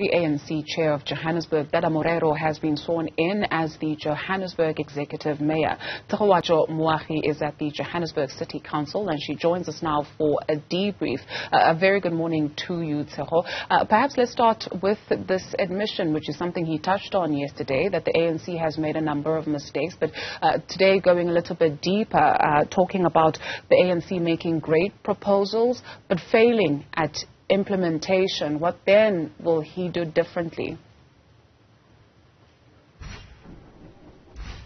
The ANC chair of Johannesburg, Dada Morero, has been sworn in as the Johannesburg executive mayor. Tshegohaco Moagi is at the Johannesburg City Council and she joins us now for a debrief. A very good morning to you, Tshego. Perhaps let's start with this admission, which is something he touched on yesterday, that the ANC has made a number of mistakes. But today, going a little bit deeper, talking about the ANC making great proposals, but failing at implementation. What then will he do differently?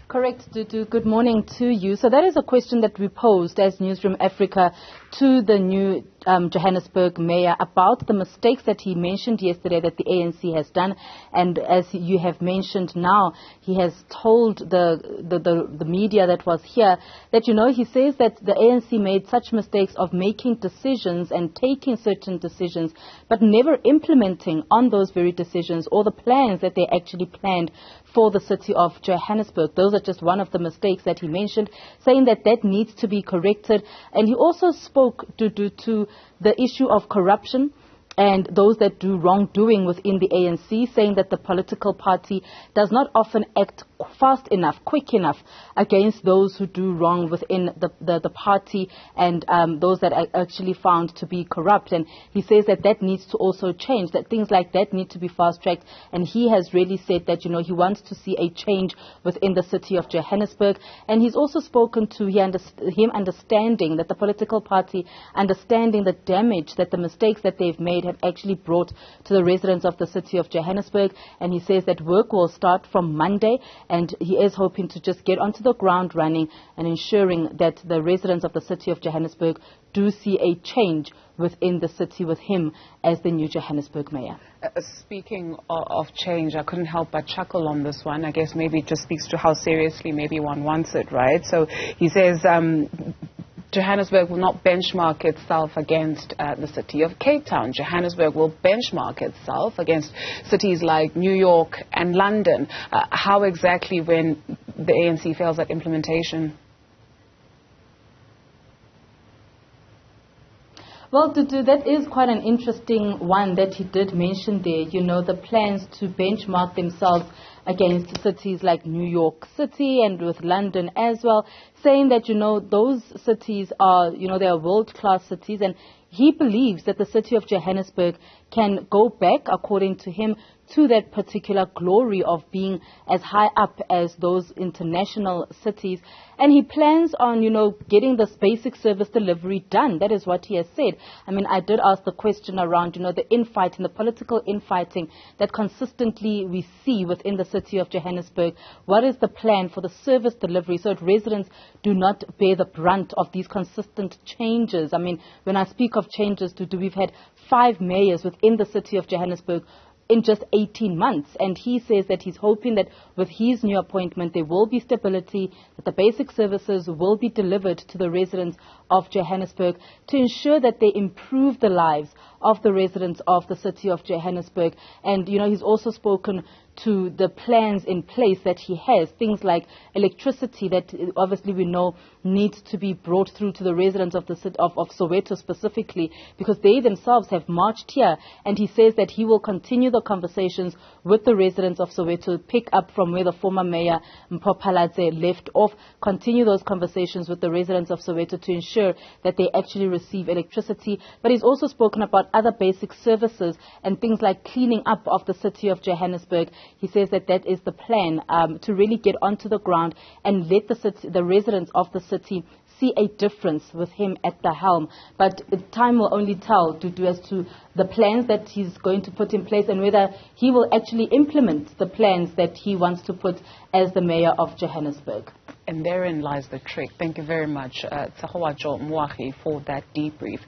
Correct, Dudu. Good morning to you. So that is a question that we posed as Newzroom Afrika to the new Johannesburg mayor about the mistakes that he mentioned yesterday that the ANC has done. And as you have mentioned now, he has told the media that was here that, he says that the ANC made such mistakes of making decisions and taking certain decisions, but never implementing on those very decisions or the plans that they actually planned for the city of Johannesburg. Those are just one of the mistakes that he mentioned, saying that that needs to be corrected. And he also spoke to the issue of corruption and those that do wrongdoing within the ANC, saying that the political party does not often act fast enough, quick enough against those who do wrong within the party and those that are actually found to be corrupt. And he says that that needs to also change, that things like that need to be fast-tracked. And he has really said that, he wants to see a change within the city of Johannesburg. And he's also spoken to him understanding that the political party, understanding the damage, that the mistakes that they've made have actually brought to the residents of the city of Johannesburg. And he says that work will start from Monday, and he is hoping to just get onto the ground running and ensuring that the residents of the city of Johannesburg do see a change within the city with him as the new Johannesburg mayor. Speaking of change, I couldn't help but chuckle on this one. I guess maybe it just speaks to how seriously maybe one wants it, right? So he says Johannesburg will not benchmark itself against the city of Cape Town. Johannesburg will benchmark itself against cities like New York and London. How exactly when the ANC fails at implementation? Well, Dudu, that is quite an interesting one that he did mention there. The plans to benchmark themselves against cities like New York City and with London as well, saying that, those cities are, they are world-class cities, and he believes that the city of Johannesburg can go back, according to him, to that particular glory of being as high up as those international cities. And he plans on, getting this basic service delivery done. That is what he has said. I mean, I did ask the question around, the infighting, the political infighting that consistently we see within the city of Johannesburg. What is the plan for the service delivery so that residents do not bear the brunt of these consistent changes? I mean, when I speak of changes, we've had 5 mayors within the city of Johannesburg in just 18 months. And he says that he's hoping that with his new appointment, there will be stability, that the basic services will be delivered to the residents of Johannesburg to ensure that they improve the lives of the residents of the city of Johannesburg. And, he's also spoken to the plans in place that he has, things like electricity that obviously we know needs to be brought through to the residents of the city of Soweto specifically, because they themselves have marched here. And he says that he will continue the conversations with the residents of Soweto, pick up from where the former mayor Mpophaladze left off, continue those conversations with the residents of Soweto to ensure that they actually receive electricity. But he's also spoken about other basic services and things like cleaning up of the city of Johannesburg. He says that that is the plan, to really get onto the ground and let the residents of the city see a difference with him at the helm. But time will only tell as to the plans that he's going to put in place and whether he will actually implement the plans that he wants to put as the mayor of Johannesburg. And therein lies the trick. Thank you very much, Tshegohaco Moagi, for that debrief.